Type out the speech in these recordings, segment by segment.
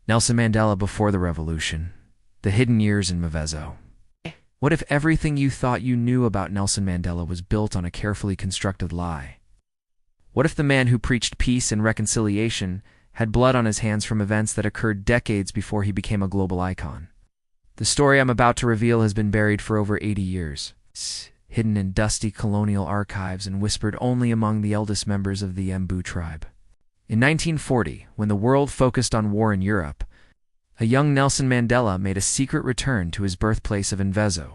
Nelson Mandela before the revolution. The hidden years in Mvezo. What if everything you thought you knew about Nelson Mandela was built on a carefully constructed lie? What if the man who preached peace and reconciliation had blood on his hands from events that occurred decades before he became a global icon? The story I'm about to reveal has been buried for over 80 years, hidden in dusty colonial archives and whispered only among the eldest members of the Embu tribe. In 1940, when the world focused on war in Europe, a young Nelson Mandela made a secret return to his birthplace of Mvezo.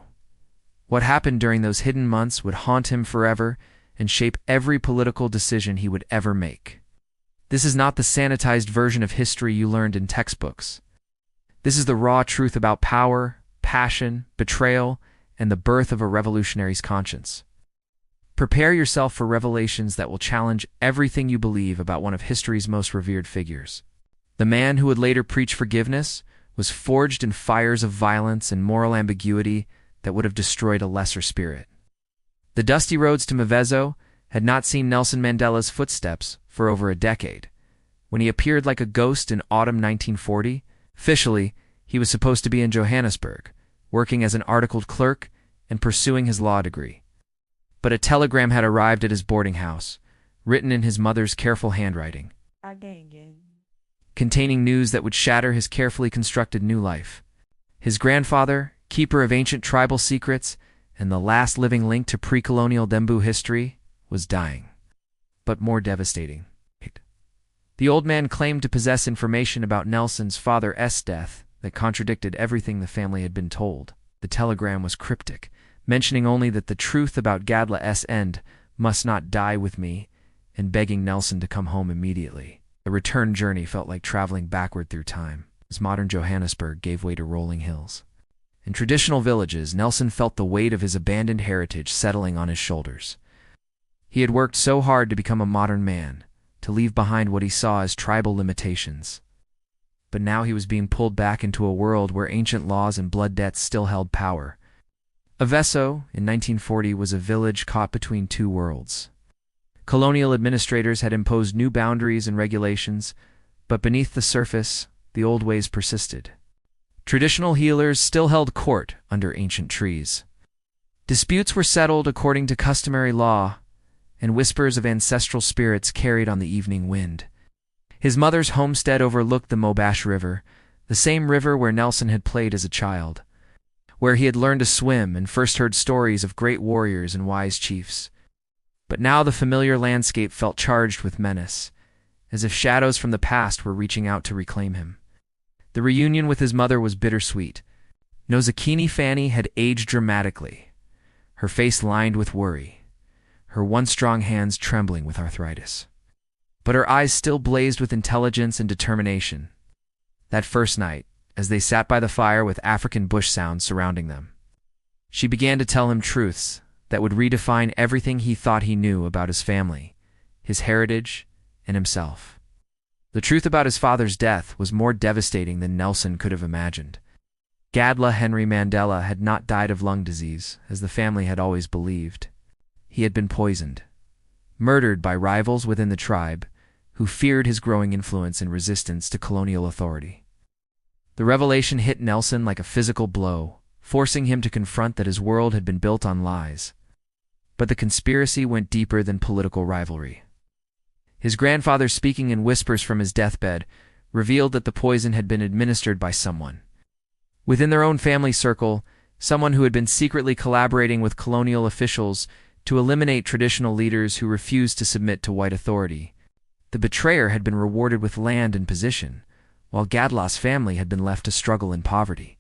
What happened during those hidden months would haunt him forever and shape every political decision he would ever make. This is not the sanitized version of history you learned in textbooks. This is the raw truth about power, passion, betrayal, and the birth of a revolutionary's conscience. Prepare yourself for revelations that will challenge everything you believe about one of history's most revered figures. The man who would later preach forgiveness was forged in fires of violence and moral ambiguity that would have destroyed a lesser spirit. The dusty roads to Mvezo had not seen Nelson Mandela's footsteps for over a decade. When he appeared like a ghost in autumn 1940, officially, he was supposed to be in Johannesburg, working as an articled clerk and pursuing his law degree. But a telegram had arrived at his boarding house, written in his mother's careful handwriting, containing news that would shatter his carefully constructed new life. His grandfather, keeper of ancient tribal secrets, and the last living link to pre-colonial Embu history, was dying. But more devastating. The old man claimed to possess information about Nelson's father's death that contradicted everything the family had been told. The telegram was cryptic, mentioning only that the truth about Gadla's end must not die with me, and begging Nelson to come home immediately. The return journey felt like traveling backward through time, as modern Johannesburg gave way to rolling hills. In traditional villages, Nelson felt the weight of his abandoned heritage settling on his shoulders. He had worked so hard to become a modern man, to leave behind what he saw as tribal limitations. But now he was being pulled back into a world where ancient laws and blood debts still held power. Mvezo, in 1940, was a village caught between two worlds. Colonial administrators had imposed new boundaries and regulations, but beneath the surface, the old ways persisted. Traditional healers still held court under ancient trees. Disputes were settled according to customary law, and whispers of ancestral spirits carried on the evening wind. His mother's homestead overlooked the Mobash River, the same river where Nelson had played as a child, where he had learned to swim and first heard stories of great warriors and wise chiefs. But now the familiar landscape felt charged with menace, as if shadows from the past were reaching out to reclaim him. The reunion with his mother was bittersweet. Nozakini Fanny had aged dramatically, her face lined with worry, her once strong hands trembling with arthritis. But her eyes still blazed with intelligence and determination. That first night, as they sat by the fire with African bush sounds surrounding them, she began to tell him truths that would redefine everything he thought he knew about his family, his heritage, and himself. The truth about his father's death was more devastating than Nelson could have imagined. Gadla Henry Mandela had not died of lung disease, as the family had always believed. He had been poisoned, murdered by rivals within the tribe, who feared his growing influence and resistance to colonial authority. The revelation hit Nelson like a physical blow, forcing him to confront that his world had been built on lies. But the conspiracy went deeper than political rivalry. His grandfather, speaking in whispers from his deathbed, revealed that the poison had been administered by someone within their own family circle, someone who had been secretly collaborating with colonial officials to eliminate traditional leaders who refused to submit to white authority. The betrayer had been rewarded with land and position, while Gadla's family had been left to struggle in poverty.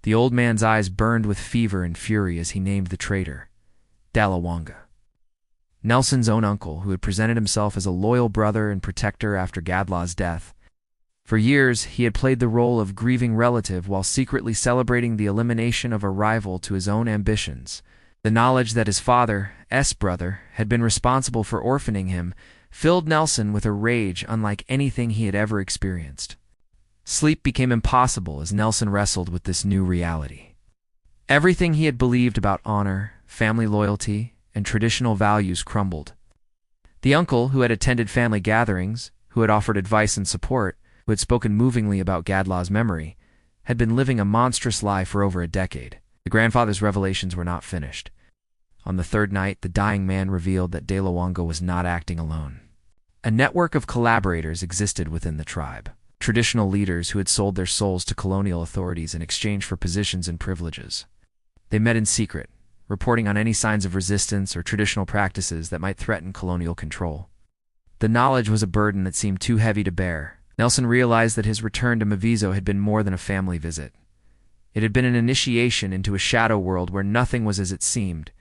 The old man's eyes burned with fever and fury as he named the traitor, Dalawanga. Nelson's own uncle, who had presented himself as a loyal brother and protector after Gadla's death. For years, he had played the role of grieving relative while secretly celebrating the elimination of a rival to his own ambitions. The knowledge that his father's brother had been responsible for orphaning him filled Nelson with a rage unlike anything he had ever experienced. Sleep became impossible as Nelson wrestled with this new reality. Everything he had believed about honor, family loyalty, and traditional values crumbled. The uncle who had attended family gatherings, who had offered advice and support, who had spoken movingly about Gadlaw's memory, had been living a monstrous lie for over a decade. The grandfather's revelations were not finished. On the third night, the dying man revealed that De Luongo was not acting alone. A network of collaborators existed within the tribe, traditional leaders who had sold their souls to colonial authorities in exchange for positions and privileges. They met in secret, reporting on any signs of resistance or traditional practices that might threaten colonial control. The knowledge was a burden that seemed too heavy to bear. Nelson realized that his return to Mvizo had been more than a family visit. It had been an initiation into a shadow world where nothing was as it seemed,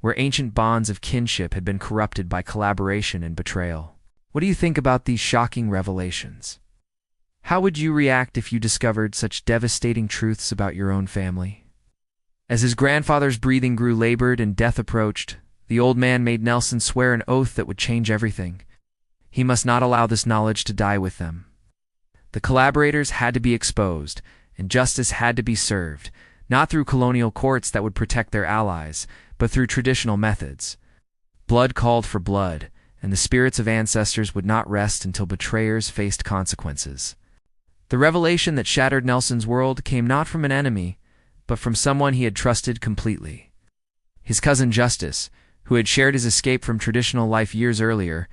where ancient bonds of kinship had been corrupted by collaboration and betrayal. What do you think about these shocking revelations? How would you react if you discovered such devastating truths about your own family? As his grandfather's breathing grew labored and death approached, the old man made Nelson swear an oath that would change everything. He must not allow this knowledge to die with them. The collaborators had to be exposed, and justice had to be served, not through colonial courts that would protect their allies, but through traditional methods. Blood called for blood, and the spirits of ancestors would not rest until betrayers faced consequences. The revelation that shattered Nelson's world came not from an enemy, but from someone he had trusted completely. His cousin Justice, who had shared his escape from traditional life years earlier,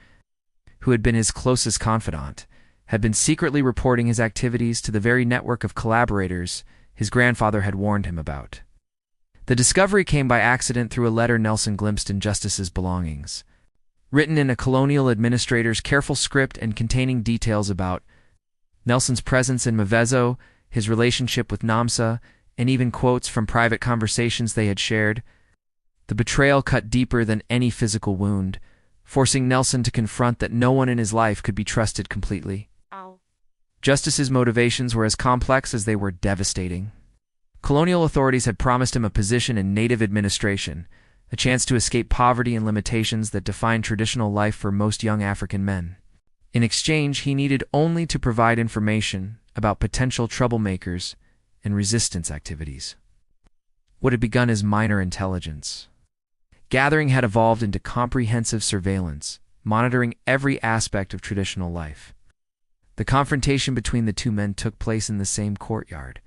who had been his closest confidant, had been secretly reporting his activities to the very network of collaborators his grandfather had warned him about. The discovery came by accident through a letter Nelson glimpsed in Justice's belongings. Written in a colonial administrator's careful script and containing details about Nelson's presence in Mvezo, his relationship with Namsa, and even quotes from private conversations they had shared, the betrayal cut deeper than any physical wound, forcing Nelson to confront that no one in his life could be trusted completely. Justice's motivations were as complex as they were devastating. Colonial authorities had promised him a position in native administration, a chance to escape poverty and limitations that defined traditional life for most young African men. In exchange, he needed only to provide information about potential troublemakers and resistance activities. What had begun as minor intelligence gathering had evolved into comprehensive surveillance, monitoring every aspect of traditional life. The confrontation between the two men took place in the same courtyard,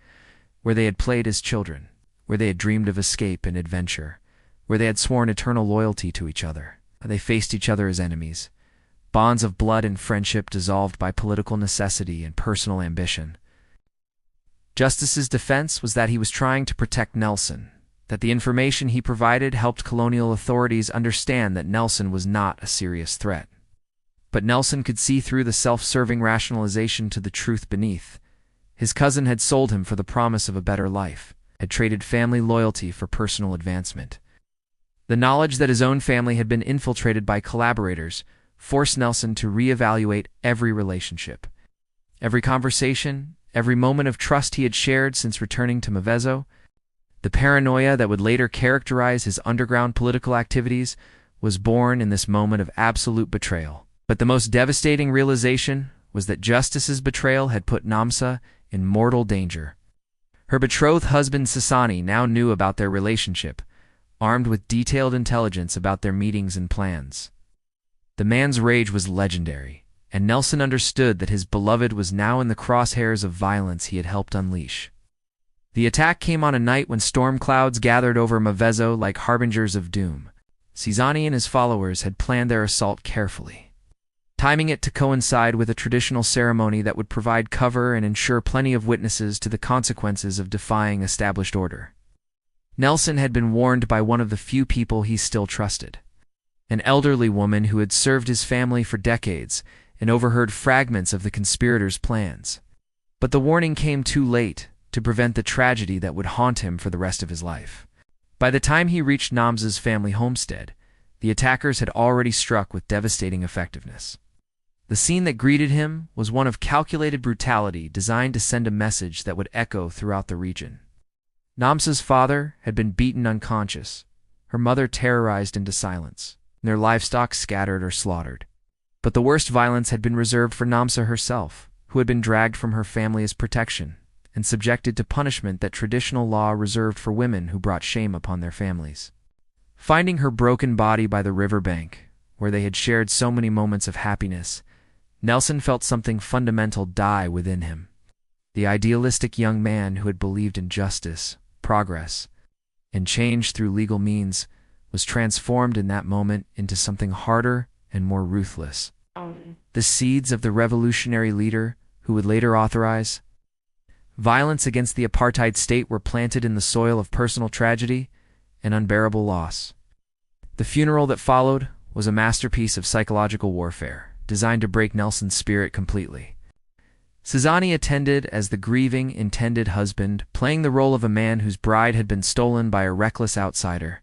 where they had played as children, where they had dreamed of escape and adventure, where they had sworn eternal loyalty to each other. They faced each other as enemies, bonds of blood and friendship dissolved by political necessity and personal ambition. Justice's defense was that he was trying to protect Nelson, that the information he provided helped colonial authorities understand that Nelson was not a serious threat. But Nelson could see through the self-serving rationalization to the truth beneath. His cousin had sold him for the promise of a better life, had traded family loyalty for personal advancement. The knowledge that his own family had been infiltrated by collaborators forced Nelson to reevaluate every relationship. Every conversation, every moment of trust he had shared since returning to Mvezo. The paranoia that would later characterize his underground political activities was born in this moment of absolute betrayal. But the most devastating realization was that Justice's betrayal had put Namsa in mortal danger. Her betrothed husband Sasani now knew about their relationship, armed with detailed intelligence about their meetings and plans. The man's rage was legendary, and Nelson understood that his beloved was now in the crosshairs of violence he had helped unleash. The attack came on a night when storm clouds gathered over Mvezo like harbingers of doom. Sasani and his followers had planned their assault carefully, timing it to coincide with a traditional ceremony that would provide cover and ensure plenty of witnesses to the consequences of defying established order. Nelson had been warned by one of the few people he still trusted, an elderly woman who had served his family for decades and overheard fragments of the conspirators' plans. But the warning came too late to prevent the tragedy that would haunt him for the rest of his life. By the time he reached Namsa's family homestead, the attackers had already struck with devastating effectiveness. The scene that greeted him was one of calculated brutality designed to send a message that would echo throughout the region. Namsa's father had been beaten unconscious, her mother terrorized into silence, and their livestock scattered or slaughtered. But the worst violence had been reserved for Namsa herself, who had been dragged from her family as protection and subjected to punishment that traditional law reserved for women who brought shame upon their families. Finding her broken body by the riverbank, where they had shared so many moments of happiness, Nelson felt something fundamental die within him. The idealistic young man who had believed in justice, progress, and change through legal means was transformed in that moment into something harder and more ruthless. The seeds of the revolutionary leader who would later authorize violence against the apartheid state were planted in the soil of personal tragedy and unbearable loss. The funeral that followed was a masterpiece of psychological warfare, designed to break Nelson's spirit completely. Sizani attended as the grieving intended husband, playing the role of a man whose bride had been stolen by a reckless outsider.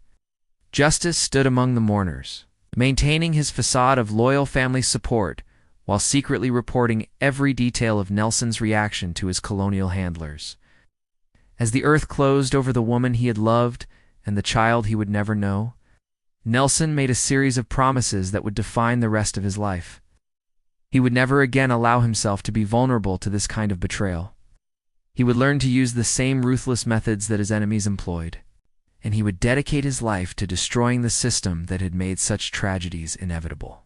Justice stood among the mourners, maintaining his facade of loyal family support while secretly reporting every detail of Nelson's reaction to his colonial handlers. As the earth closed over the woman he had loved and the child he would never know, Nelson made a series of promises that would define the rest of his life. He would never again allow himself to be vulnerable to this kind of betrayal. He would learn to use the same ruthless methods that his enemies employed, and he would dedicate his life to destroying the system that had made such tragedies inevitable.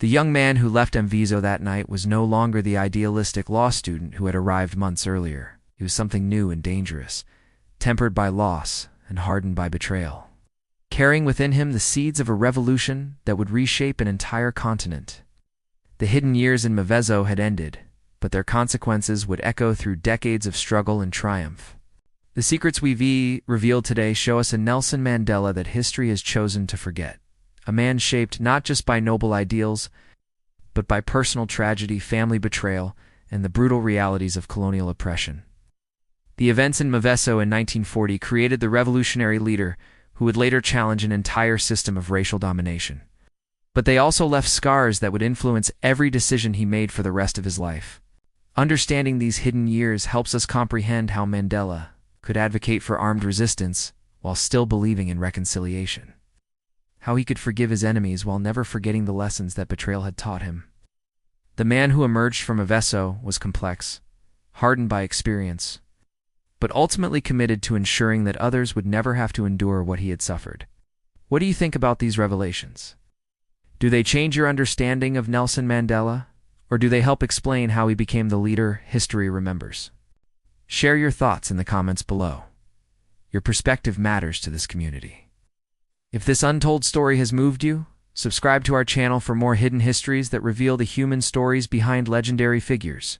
The young man who left Mvizo that night was no longer the idealistic law student who had arrived months earlier. He was something new and dangerous, tempered by loss and hardened by betrayal, carrying within him the seeds of a revolution that would reshape an entire continent. The hidden years in Mvezo had ended, but their consequences would echo through decades of struggle and triumph. The secrets we've revealed today show us a Nelson Mandela that history has chosen to forget, a man shaped not just by noble ideals, but by personal tragedy, family betrayal, and the brutal realities of colonial oppression. The events in Mvezo in 1940 created the revolutionary leader who would later challenge an entire system of racial domination. But they also left scars that would influence every decision he made for the rest of his life. Understanding these hidden years helps us comprehend how Mandela could advocate for armed resistance while still believing in reconciliation. How he could forgive his enemies while never forgetting the lessons that betrayal had taught him. The man who emerged from Mvezo was complex, hardened by experience, but ultimately committed to ensuring that others would never have to endure what he had suffered. What do you think about these revelations? Do they change your understanding of Nelson Mandela, or do they help explain how he became the leader history remembers? Share your thoughts in the comments below. Your perspective matters to this community. If this untold story has moved you, subscribe to our channel for more hidden histories that reveal the human stories behind legendary figures.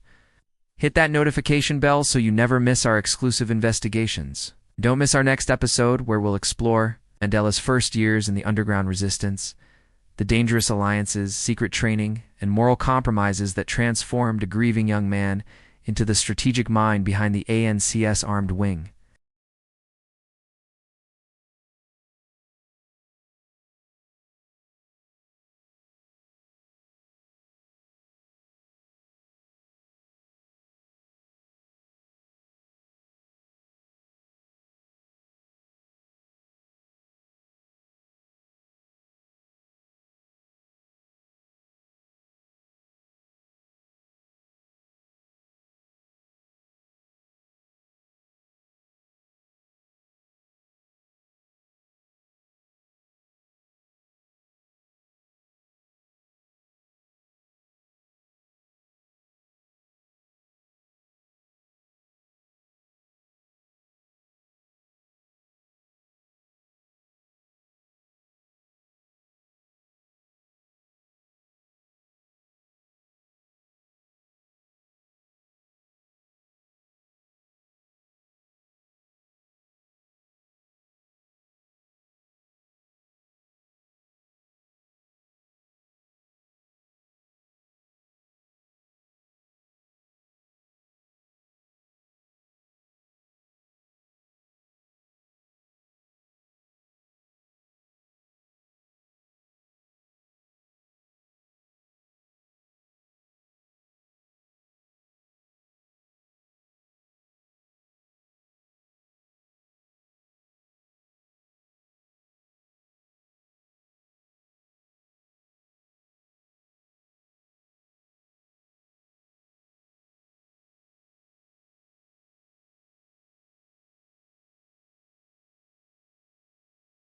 Hit that notification bell so you never miss our exclusive investigations. Don't miss our next episode where we'll explore Mandela's first years in the underground resistance, the dangerous alliances, secret training, and moral compromises that transformed a grieving young man into the strategic mind behind the ANC's armed wing.